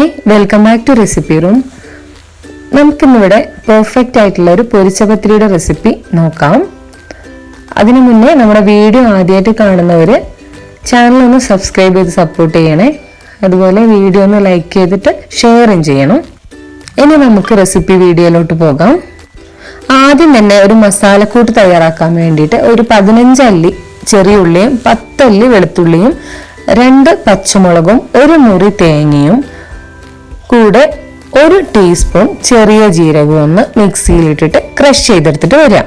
Hi, welcome back to recipe room. നമുക്കിന്നിവിടെ perfect ആയിട്ടുള്ള ഒരു പൊരിച്ചപത്രിയുടെ റെസിപ്പി നോക്കാം. അതിനു മുന്നേ നമ്മുടെ വീഡിയോ ആദ്യമായിട്ട് കാണുന്നവർ ചാനൽ ഒന്ന് സബ്സ്ക്രൈബ് ചെയ്ത് സപ്പോർട്ട് ചെയ്യണേ. അതുപോലെ വീഡിയോ ഒന്ന് ലൈക്ക് ചെയ്തിട്ട് ഷെയറും ചെയ്യണം. ഇനി നമുക്ക് റെസിപ്പി വീഡിയോയിലോട്ട് പോകാം. ആദ്യം തന്നെ ഒരു മസാലക്കൂട്ട് തയ്യാറാക്കാൻ വേണ്ടിയിട്ട് ഒരു 15 അല്ലി ചെറിയ ഉള്ളിയും 10 അല്ലി വെളുത്തുള്ളിയും 2 പച്ചമുളകും 1 മുറി തേങ്ങയും കൂടെ 1 ടീസ്പൂൺ ചെറിയ ജീരകവും ഒന്ന് മിക്സിയിലിട്ടിട്ട് ക്രഷ് ചെയ്തെടുത്തിട്ട് വരാം.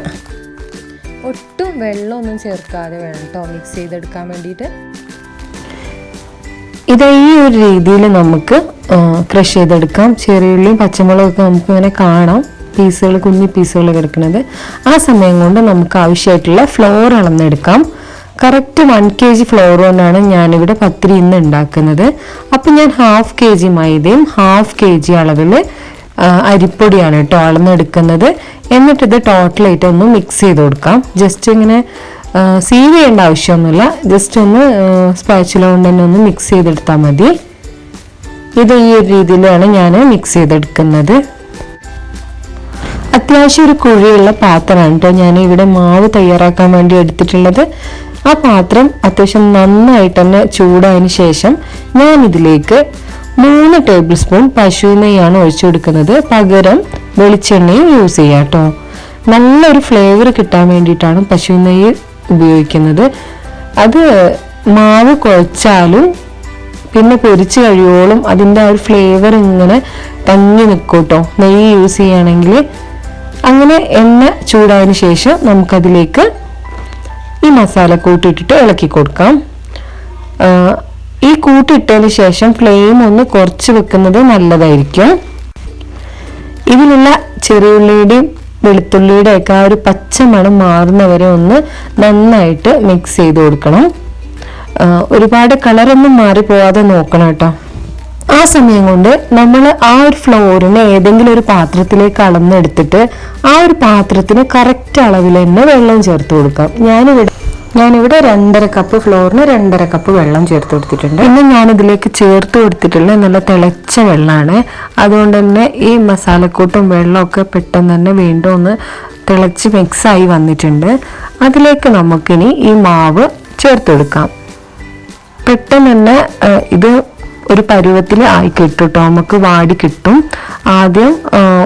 ഒട്ടും വെള്ളമൊന്നും ചേർക്കാതെ വേണം കേട്ടോ മിക്സ് ചെയ്തെടുക്കാൻ വേണ്ടിയിട്ട്. ഇത് ഈ ഒരു രീതിയിൽ നമുക്ക് ക്രഷ് ചെയ്തെടുക്കാം. ചെറിയുള്ളിയും പച്ചമുളകൊക്കെ നമുക്ക് ഇങ്ങനെ കാണാം, പീസുകൾ കുഞ്ഞു പീസുകൾ കിടക്കുന്നത്. ആ സമയം കൊണ്ട് നമുക്ക് ആവശ്യമായിട്ടുള്ള ഫ്ലോർ അളന്നെടുക്കാം. കറക്റ്റ് 1 kg ഫ്ലോർ കൊണ്ടാണ് ഞാനിവിടെ പത്തിരി ഇന്ന് ഉണ്ടാക്കുന്നത്. അപ്പം ഞാൻ 1/2 kg മൈദയും 1/2 kg അളവിൽ അരിപ്പൊടിയാണ് കേട്ടോ അളന്നെടുക്കുന്നത്. എന്നിട്ടിത് ടോട്ടലായിട്ട് ഒന്ന് മിക്സ് ചെയ്ത് കൊടുക്കാം. ജസ്റ്റ് ഇങ്ങനെ സീവ് ചെയ്യേണ്ട ആവശ്യമൊന്നുമില്ല, ജസ്റ്റ് ഒന്ന് സ്പാച്ചുല കൊണ്ട് തന്നെ ഒന്ന് മിക്സ് ചെയ്തെടുത്താൽ മതി. ഇത് ഈ ഒരു രീതിയിലാണ് ഞാൻ മിക്സ് ചെയ്തെടുക്കുന്നത്. അത്യാവശ്യം ഒരു കുഴിയുള്ള പാത്രമാണ് കേട്ടോ ഞാൻ ഇവിടെ മാവ് തയ്യാറാക്കാൻ വേണ്ടി എടുത്തിട്ടുള്ളത്. ആ പാത്രം അത്യാവശ്യം നന്നായിട്ട് തന്നെ ചൂടായതിനു ശേഷം ഞാൻ ഇതിലേക്ക് 3 ടേബിൾ സ്പൂൺ പശു നെയ്യാണ് ഒഴിച്ചു കൊടുക്കുന്നത്. പകരം വെളിച്ചെണ്ണയും യൂസ് ചെയ്യാം കേട്ടോ. നല്ലൊരു ഫ്ലേവർ കിട്ടാൻ വേണ്ടിയിട്ടാണ് പശു നെയ്യ് ഉപയോഗിക്കുന്നത്. അത് മാവ് കുഴച്ചാലും പിന്നെ പൊരിച്ച് കഴിയോളും അതിൻ്റെ ആ ഒരു ഫ്ലേവർ ഇങ്ങനെ തങ്ങി നിൽക്കും കേട്ടോ നെയ്യ് യൂസ് ചെയ്യുകയാണെങ്കിൽ. അങ്ങനെ എണ്ണ ചൂടായതിനു ശേഷം നമുക്കതിലേക്ക് ഈ മസാല കൂട്ടിയിട്ടിട്ട് ഇളക്കി കൊടുക്കാം. ഈ കൂട്ടിയിട്ടതിന് ശേഷം ഫ്ലെയിം ഒന്ന് കുറച്ച് വെക്കുന്നത് നല്ലതായിരിക്കും. ഇതിലുള്ള ചെറിയുള്ളിയുടെയും വെളുത്തുള്ളിയുടെ ഒക്കെ ആ ഒരു പച്ച മണം മാറുന്നവരെ ഒന്ന് നന്നായിട്ട് മിക്സ് ചെയ്ത് കൊടുക്കണം. ഒരുപാട് കളറൊന്നും മാറിപ്പോവാതെ നോക്കണം കേട്ടോ. ആ സമയം കൊണ്ട് നമ്മൾ ആ ഒരു ഫ്ലോറിനെ ഏതെങ്കിലും ഒരു പാത്രത്തിലേക്ക് അളന്നെടുത്തിട്ട് ആ ഒരു പാത്രത്തിന് കറക്റ്റ് അളവിൽ തന്നെ വെള്ളം ചേർത്ത് കൊടുക്കാം. ഞാനിവിടെ 2.5 കപ്പ് ഫ്ലോറിന് 2.5 കപ്പ് വെള്ളം ചേർത്ത് കൊടുത്തിട്ടുണ്ട്. പിന്നെ ഞാനിതിലേക്ക് ചേർത്ത് കൊടുത്തിട്ടുള്ള നല്ല തിളച്ച വെള്ളമാണ്. അതുകൊണ്ട് തന്നെ ഈ മസാലക്കൂട്ടും വെള്ളമൊക്കെ പെട്ടെന്ന് തന്നെ വീണ്ടും ഒന്ന് തിളച്ച് മിക്സായി വന്നിട്ടുണ്ട്. അതിലേക്ക് നമുക്കിനി ഈ മാവ് ചേർത്ത് കൊടുക്കാം. പെട്ടെന്ന് തന്നെ ഇത് ഒരു പരുവത്തിൽ ആയി കിട്ടും കേട്ടോ, നമുക്ക് വാടി കിട്ടും. ആദ്യം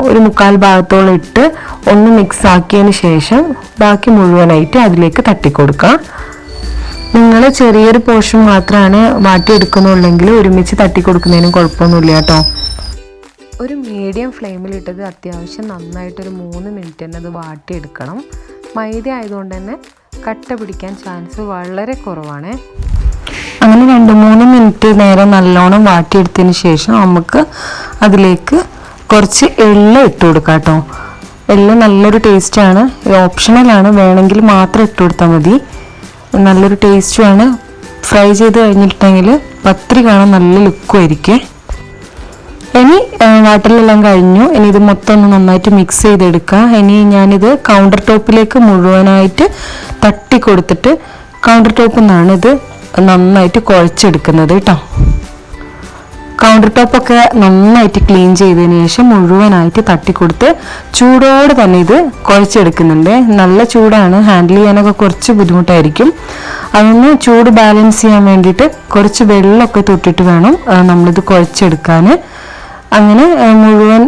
ഒരു 1/4 ഭാഗത്തോളം ഇട്ട് ഒന്ന് മിക്സ് ആക്കിയതിന് ശേഷം ബാക്കി മുഴുവനായിട്ട് അതിലേക്ക് തട്ടിക്കൊടുക്കാം. നിങ്ങൾ ചെറിയൊരു പോർഷൻ മാത്രമാണ് വാട്ടിയെടുക്കുന്നുള്ളെങ്കിൽ ഒരുമിച്ച് തട്ടിക്കൊടുക്കുന്നതിനും കുഴപ്പമൊന്നുമില്ല കേട്ടോ. ഒരു മീഡിയം ഫ്ലെയിമിലിട്ടത് അത്യാവശ്യം നന്നായിട്ടൊരു 3 മിനിറ്റ് തന്നെ അത് വാട്ടിയെടുക്കണം. മൈദ ആയതുകൊണ്ട് തന്നെ കട്ട പിടിക്കാൻ ചാൻസ് വളരെ കുറവാണ്. അങ്ങനെ 2-3 മിനിറ്റ് നേരം നല്ലോണം വാട്ടിയെടുത്തതിന് ശേഷം നമുക്ക് അതിലേക്ക് കുറച്ച് എള്ള് ഇട്ട് കൊടുക്കാം കേട്ടോ. എള്ള് നല്ലൊരു ടേസ്റ്റാണ്, ഓപ്ഷണലാണ്, വേണമെങ്കിൽ മാത്രം ഇട്ട് കൊടുത്താൽ മതി. നല്ലൊരു ടേസ്റ്റുമാണ്. ഫ്രൈ ചെയ്ത് കഴിഞ്ഞിട്ടുണ്ടെങ്കിൽ പത്തിരി കാണാൻ നല്ല ലുക്കുമായിരിക്കും. ഇനി വാട്ടലെല്ലാം കഴിഞ്ഞു. ഇനി ഇത് മൊത്തം ഒന്ന് നന്നായിട്ട് മിക്സ് ചെയ്തെടുക്കുക. ഇനി ഞാനിത് കൗണ്ടർ ടോപ്പിലേക്ക് മുഴുവനായിട്ട് തട്ടി കൊടുത്തിട്ട് കൗണ്ടർ ടോപ്പിൽ നിന്നാണ് ഇത് നന്നായിട്ട് കുഴച്ചെടുക്കുന്നത് കേട്ടോ. കൗണ്ടർ ടോപ്പൊക്കെ നന്നായിട്ട് ക്ലീൻ ചെയ്തതിന് ശേഷം മുഴുവനായിട്ട് തട്ടിക്കൊടുത്ത് ചൂടോടെ തന്നെ ഇത് കുഴച്ചെടുക്കുന്നുണ്ട്. നല്ല ചൂടാണ്, ഹാൻഡിൽ ചെയ്യാനൊക്കെ കുറച്ച് ബുദ്ധിമുട്ടായിരിക്കും. അതൊന്ന് ചൂട് ബാലൻസ് ചെയ്യാൻ വേണ്ടിയിട്ട് കുറച്ച് വെള്ളമൊക്കെ തൊട്ടിട്ട് വേണം നമ്മളിത് കുഴച്ചെടുക്കാൻ. അങ്ങനെ മുഴുവൻ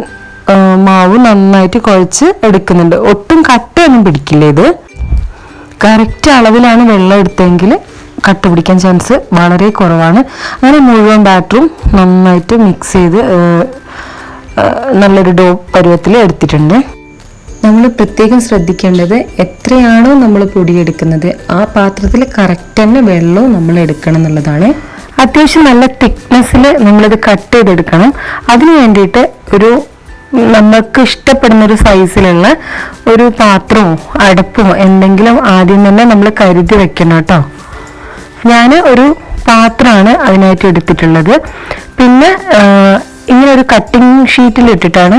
മാവ് നന്നായിട്ട് കുഴച്ച് എടുക്കുന്നുണ്ട്. ഒട്ടും കട്ടയൊന്നും പിടിക്കില്ല. ഇത് കറക്റ്റ് അളവിലാണ് വെള്ളം എടുത്തെങ്കിൽ കട്ട പിടിക്കാൻ ചാൻസ് വളരെ കുറവാണ്. അങ്ങനെ മുഴുവൻ ബാറ്ററും നന്നായിട്ട് മിക്സ് ചെയ്ത് നല്ലൊരു ഡോ പരുവത്തിൽ എടുത്തിട്ടുണ്ട്. നമ്മൾ പ്രത്യേകം ശ്രദ്ധിക്കേണ്ടത് എത്രയാണോ നമ്മൾ പൊടിയെടുക്കുന്നത് ആ പാത്രത്തിൽ കറക്റ്റ് തന്നെ വെള്ളവും നമ്മൾ എടുക്കണം എന്നുള്ളതാണ്. അത്യാവശ്യം നല്ല തിക്നെസ്സിൽ നമ്മളിത് കട്ട് ചെയ്തെടുക്കണം. അതിന് വേണ്ടിയിട്ട് ഒരു നമുക്ക് ഇഷ്ടപ്പെടുന്നൊരു സൈസിലുള്ള ഒരു പാത്രമോ അടപ്പോ എന്തെങ്കിലും ആദ്യം തന്നെ നമ്മൾ കരുതി വെക്കണം കേട്ടോ. ഞാൻ ഒരു പാത്രമാണ് അതിനായിട്ട് എടുത്തിട്ടുള്ളത്. പിന്നെ ഇങ്ങനെ ഒരു കട്ടിങ് ഷീറ്റിൽ ഇട്ടിട്ടാണ്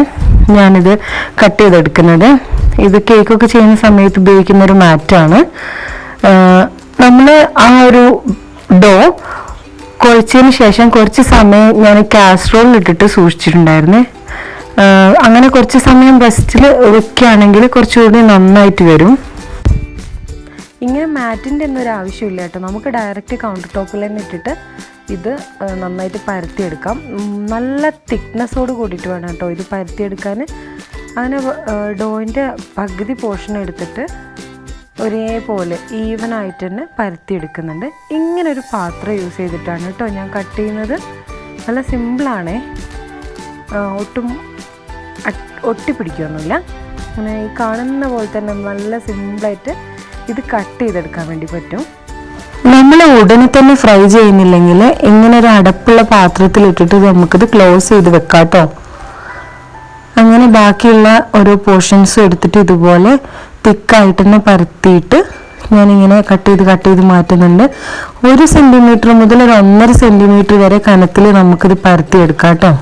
ഞാനിത് കട്ട് ചെയ്തെടുക്കുന്നത്. ഇത് കേക്കൊക്കെ ചെയ്യുന്ന സമയത്ത് ഉപയോഗിക്കുന്ന ഒരു മാറ്റാണ്. നമ്മൾ ആ ഒരു ഡോ കുഴച്ചതിന് ശേഷം കുറച്ച് സമയം ഞാൻ കാസറോളിൽ ഇട്ടിട്ട് സൂക്ഷിച്ചിട്ടുണ്ടായിരുന്നേ. അങ്ങനെ കുറച്ച് സമയം റെസ്റ്റിൽ വെക്കുകയാണെങ്കിൽ കുറച്ചുകൂടി നന്നായിട്ട് വരും. ഇങ്ങനെ മാറ്റിൻ്റെ ഒന്നും ഒരു ആവശ്യമില്ല കേട്ടോ. നമുക്ക് ഡയറക്റ്റ് കൗണ്ടർ ടോപ്പിൽ തന്നെ ഇട്ടിട്ട് ഇത് നന്നായിട്ട് പരത്തിയെടുക്കാം. നല്ല തിക്നെസ്സോട് കൂടിയിട്ട് വേണം കേട്ടോ ഇത് പരത്തിയെടുക്കാൻ. അങ്ങനെ ഡോയിൻ്റെ പകുതി പോർഷൻ എടുത്തിട്ട് ഒരേപോലെ ഈവനായിട്ട് തന്നെ പരത്തിയെടുക്കുന്നുണ്ട്. ഇങ്ങനൊരു പാത്രം യൂസ് ചെയ്തിട്ടാണ് കേട്ടോ ഞാൻ കട്ട് ചെയ്യുന്നത്. നല്ല സിമ്പിളാണേ, ഒട്ടും ഒട്ടിപ്പിടിക്കുകയൊന്നുമില്ല. അങ്ങനെ ഈ കാണുന്ന പോലെ തന്നെ നല്ല സിമ്പിളായിട്ട് ഇത് കട്ട് ചെയ്തെടുക്കാൻ വേണ്ടി പറ്റും. നമ്മൾ ഉടനെ തന്നെ ഫ്രൈ ചെയ്യുന്നില്ലെങ്കിൽ ഇങ്ങനെ ഒരു അടപ്പുള്ള പാത്രത്തിലിട്ടിട്ട് നമുക്കിത് ക്ലോസ് ചെയ്ത് വെക്കാം കേട്ടോ. അങ്ങനെ ബാക്കിയുള്ള ഓരോ പോർഷൻസും എടുത്തിട്ട് ഇതുപോലെ തിക്കായിട്ട് തന്നെ പരത്തിയിട്ട് ഞാനിങ്ങനെ കട്ട് ചെയ്ത് മാറ്റുന്നുണ്ട്. 1 സെൻറ്റിമീറ്റർ മുതൽ ഒരു 1.5 സെൻറ്റിമീറ്റർ വരെ കനത്തിൽ നമുക്കിത് പരത്തിയെടുക്കാം കേട്ടോ.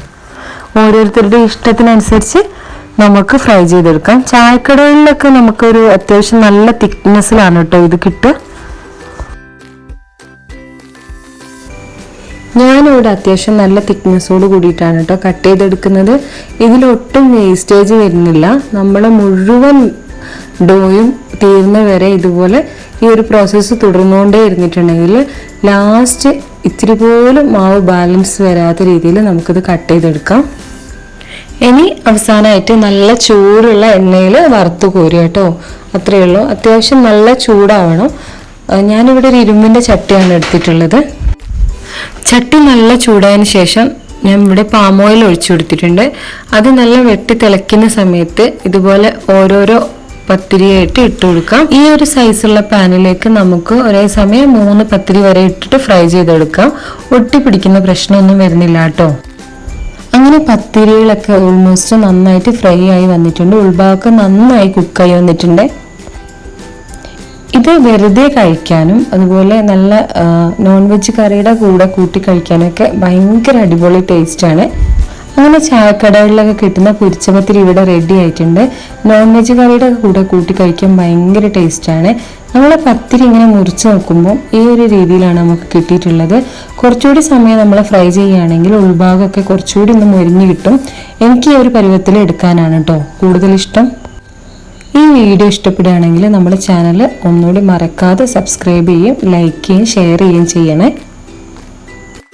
ഓരോരുത്തരുടെ ഇഷ്ടത്തിനനുസരിച്ച് നമുക്ക് ഫ്രൈ ചെയ്തെടുക്കാം. ചായക്കടകളിലൊക്കെ നമുക്കൊരു അത്യാവശ്യം നല്ല തിക്നെസ്സിലാണ് കേട്ടോ ഇത് കിട്ടുക. ഞാനിവിടെ അത്യാവശ്യം നല്ല തിക്നെസ്സോട് കൂടിയിട്ടാണ് കേട്ടോ കട്ട് ചെയ്തെടുക്കുന്നത്. ഇതിലൊട്ടും വേസ്റ്റേജ് വരുന്നില്ല. നമ്മൾ മുഴുവൻ ഡോയും തീർന്ന വരെ ഇതുപോലെ ഈ ഒരു പ്രോസസ്സ് തുടർന്നുകൊണ്ടേ ഇരുന്നിട്ടുണ്ടെങ്കിൽ ലാസ്റ്റ് ഇത്തിരി പോലും മാവ് ബാലൻസ് വരാത്ത രീതിയിൽ നമുക്കിത് കട്ട് ചെയ്തെടുക്കാം. ഇനി അവസാനമായിട്ട് നല്ല ചൂടുള്ള എണ്ണയിൽ വറുത്ത് കോരുക കേട്ടോ. അത്രയേ ഉള്ളൂ. അത്യാവശ്യം നല്ല ചൂടാവണം. ഞാനിവിടെ ഒരു ഇരുമ്പിൻ്റെ ചട്ടിയാണ് എടുത്തിട്ടുള്ളത്. ചട്ടി നല്ല ചൂടായതിന് ശേഷം ഞാൻ ഇവിടെ പാം ഓയിൽ ഒഴിച്ചു കൊടുത്തിട്ടുണ്ട്. അത് നല്ല വെട്ടി തിളയ്ക്കുന്ന സമയത്ത് ഇതുപോലെ ഓരോരോ പത്തിരിയായിട്ട് ഇട്ട് കൊടുക്കാം. ഈ ഒരു സൈസുള്ള പാനിലേക്ക് നമുക്ക് ഒരേ സമയം 3 പത്തിരി വരെ ഇട്ടിട്ട് ഫ്രൈ ചെയ്തെടുക്കാം. ഒട്ടിപ്പിടിക്കുന്ന പ്രശ്നമൊന്നും വരുന്നില്ല കേട്ടോ. അങ്ങനെ പത്തിരികളൊക്കെ ഓൾമോസ്റ്റ് നന്നായിട്ട് ഫ്രൈ ആയി വന്നിട്ടുണ്ട്. ഉൾഭാഗമൊക്കെ നന്നായി കുക്കായി വന്നിട്ടുണ്ട്. ഇത് വെറുതെ കഴിക്കാനും അതുപോലെ നല്ല നോൺ വെജ് കറിയുടെ കൂടെ കൂട്ടി കഴിക്കാനൊക്കെ ഭയങ്കര അടിപൊളി ടേസ്റ്റാണ്. അങ്ങനെ ചായക്കടകളിലൊക്കെ കിട്ടുന്ന പൊരിച്ചപത്തിരി ഇവിടെ റെഡി ആയിട്ടുണ്ട്. നോൺ വെജ് കറിയുടെ കൂടെ കൂട്ടി കഴിക്കാൻ ഭയങ്കര ടേസ്റ്റാണ്. നമ്മൾ പത്തിരി ഇങ്ങനെ മുറിച്ച് നോക്കുമ്പോൾ ഈ ഒരു രീതിയിലാണ് നമുക്ക് കിട്ടിയിട്ടുള്ളത്. കുറച്ചുകൂടി സമയം നമ്മൾ ഫ്രൈ ചെയ്യുകയാണെങ്കിൽ ഉൾഭാഗമൊക്കെ കുറച്ചുകൂടി ഒന്ന് മൊരിഞ്ഞ് കിട്ടും. എനിക്ക് ഈ ഒരു പരുവത്തിൽ എടുക്കാനാണ് കേട്ടോ കൂടുതൽ ഇഷ്ടം. ഈ വീഡിയോ ഇഷ്ടപ്പെടുകയാണെങ്കിൽ നമ്മുടെ ചാനൽ ഒന്നുകൂടി മറക്കാതെ സബ്സ്ക്രൈബ് ചെയ്യും, ലൈക്ക് ചെയ്യും, ഷെയർ ചെയ്യുകയും ചെയ്യണേ.